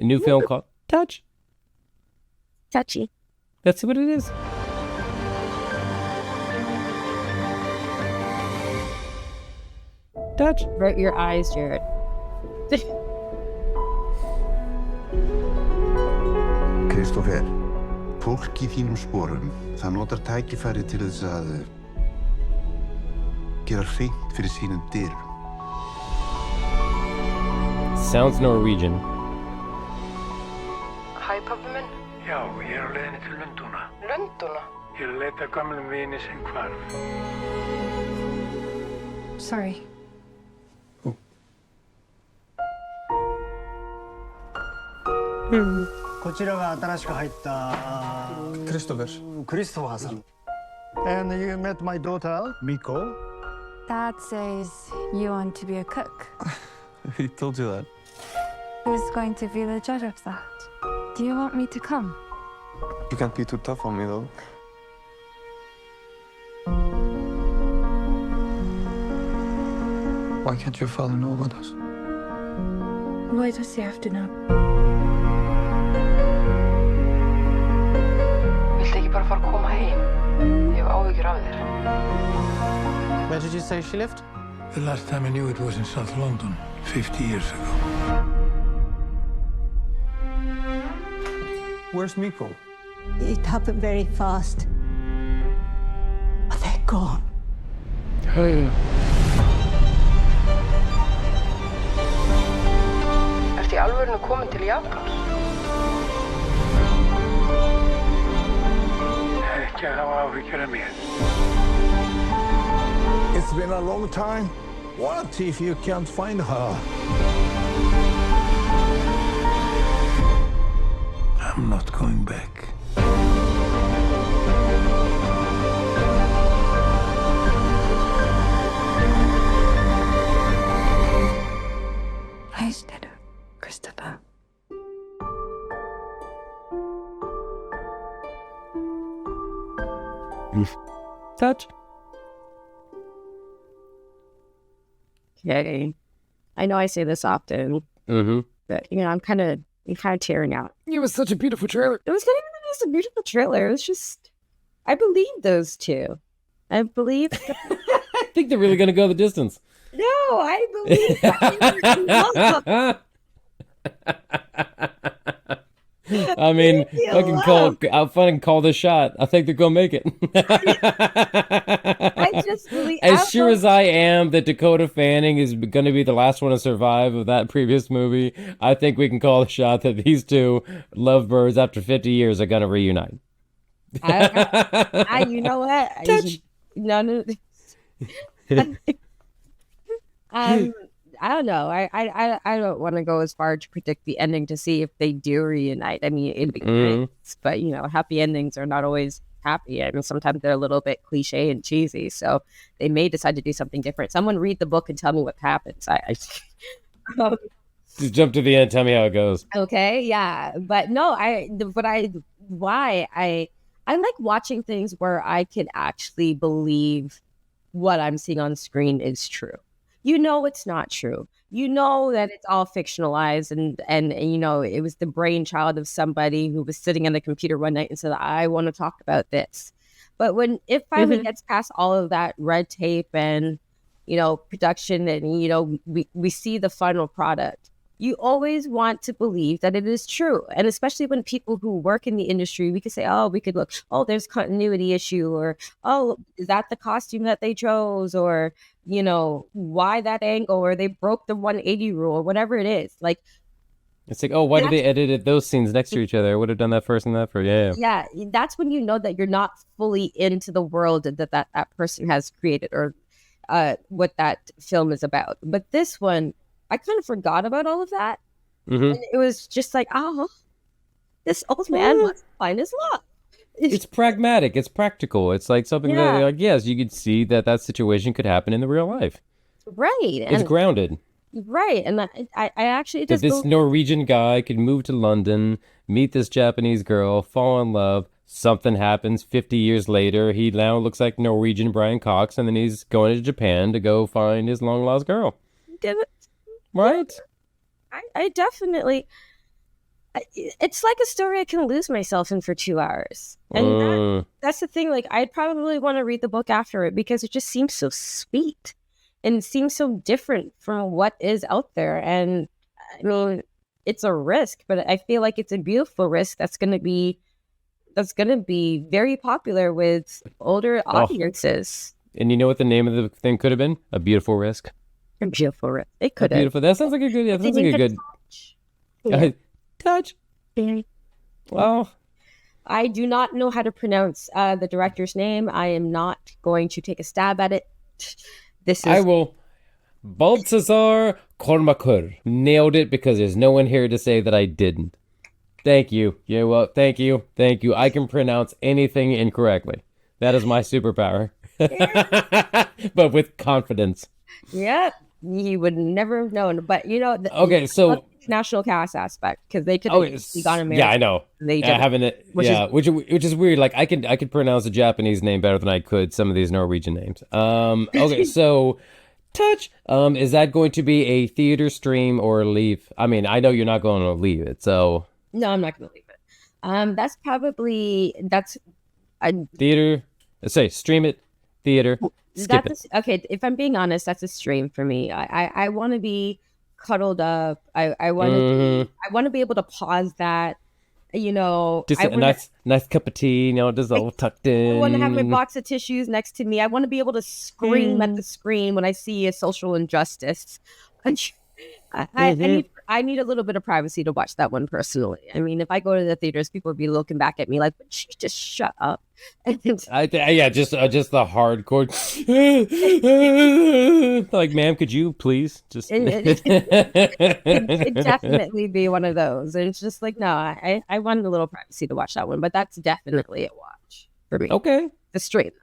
A new film called Touch. Touchy. That's what it is. Touch. Avert your eyes, Jared. Kristófer, fólk í þínum sporum, það notar tækifæri til þess að gera hreint fyrir sínum dyrum. Sounds Norwegian. Hæ, pabbi minn. Já, ég á leiðinni til Lundúna. Lundúna? Ég að leita að gömlum vini sem hvarf. Sorry. こちらが新しく入ったクリストファーさん。And you met my daughter, Miko. Dad says you want to be a cook. He told you that. Who's going to be the judge of that? Do you want me to come? You can't be too tough on me, though. Why can't your father know about us? Why does he have to know? Viltu ekki bara fara að koma heim? Ég hef áhyggjur af þér. Where did you say she lived? The last time I knew it was in South London, 50 years ago. Where's Miko? It happened very fast. But they're gone. Hey. Ertu í alvörinu komin til Japans? Ekki að hafa áhyggjur af mér. It's been a long time. What if you can't find her? I'm not going back. Nice dinner, Christopher. Touch. Okay. I know I say this often, but I'm kind of tearing out. It was such a beautiful trailer. It was a beautiful trailer. It was just, I believe those two. I believe. I think they're really gonna go the distance. No, I believe. I mean, I'll fucking call this shot. I think they're gonna make it. I just believe. As sure as I am that Dakota Fanning is gonna be the last one to survive of that previous movie, I think we can call the shot that these two lovebirds, after 50 years, are gonna reunite. You know what? Touch. No. I don't know. I don't want to go as far to predict the ending to see if they do reunite. I mean, it'd be great, but happy endings are not always happy. I mean, sometimes they're a little bit cliche and cheesy. So they may decide to do something different. Someone read the book and tell me what happens. Just jump to the end. Tell me how it goes. Okay, yeah, but no, I like watching things where I can actually believe what I'm seeing on screen is true. It's not true. That it's all fictionalized and it was the brainchild of somebody who was sitting on the computer one night and said, I want to talk about this. But when it finally gets past all of that red tape and, production and, we see the final product, you always want to believe that it is true. And especially when people who work in the industry, we could say, there's continuity issue, or, is that the costume that they chose? Or, why that angle, or they broke the 180 rule, or whatever it is. Like, it's like, why did they edit those scenes next to each other? I would have done that first and that first. Yeah. Yeah, that's when you know that you're not fully into the world that person has created, or what that film is about. But this one, I kind of forgot about all of that. And it was just like, this old man wants to find his love. It's pragmatic. It's practical. It's like something that, yes, you could see that situation could happen in the real life. Right. It's grounded. Right. And I actually just... That this Norwegian guy could move to London, meet this Japanese girl, fall in love. Something happens 50 years later. He now looks like Norwegian Brian Cox, and then he's going to Japan to go find his long-lost girl. Did it? Right? I definitely... It's like a story I can lose myself in for 2 hours. And that's the thing. Like, I'd probably want to read the book after it because it just seems so sweet and it seems so different from what is out there. And I mean, it's a risk, but I feel like it's a beautiful risk that's going to be very popular with older audiences. And you know what the name of the thing could have been? A Beautiful Risk. A beautiful risk. It could have. Beautiful. That sounds like a good. Yeah, that sounds like a good. Touch. Well, I do not know how to pronounce the director's name. I am not going to take a stab at it. I will. Baltzazar Kormakur. Nailed it because there's no one here to say that I didn't. Thank you. Yeah, well, thank you. Thank you. I can pronounce anything incorrectly. That is my superpower. But with confidence. Yep. You would never have known. But, okay, so national cast aspect, because they could have gone American. Yeah, I know. They having it, which is weird. Like I could pronounce a Japanese name better than I could some of these Norwegian names. Okay, so Touch. Is that going to be a theater stream or leave? I mean, I know you're not going to leave it, so no, I'm not going to leave it. That's theater. Let's say stream it, theater. Skip it. Okay, if I'm being honest, that's a stream for me. I want to be cuddled up. I want to be able to pause that. Just a nice cup of tea. Just all tucked in. I want to have my box of tissues next to me. I want to be able to scream at the screen when I see a social injustice. I need a little bit of privacy to watch that one personally. I mean, if I go to the theaters, people would be looking back at me like, just shut up. Just the hardcore. Like, ma'am, could you please just? It'd definitely be one of those. And it's just like, no, I wanted a little privacy to watch that one, but that's definitely a watch for me. Okay. The straight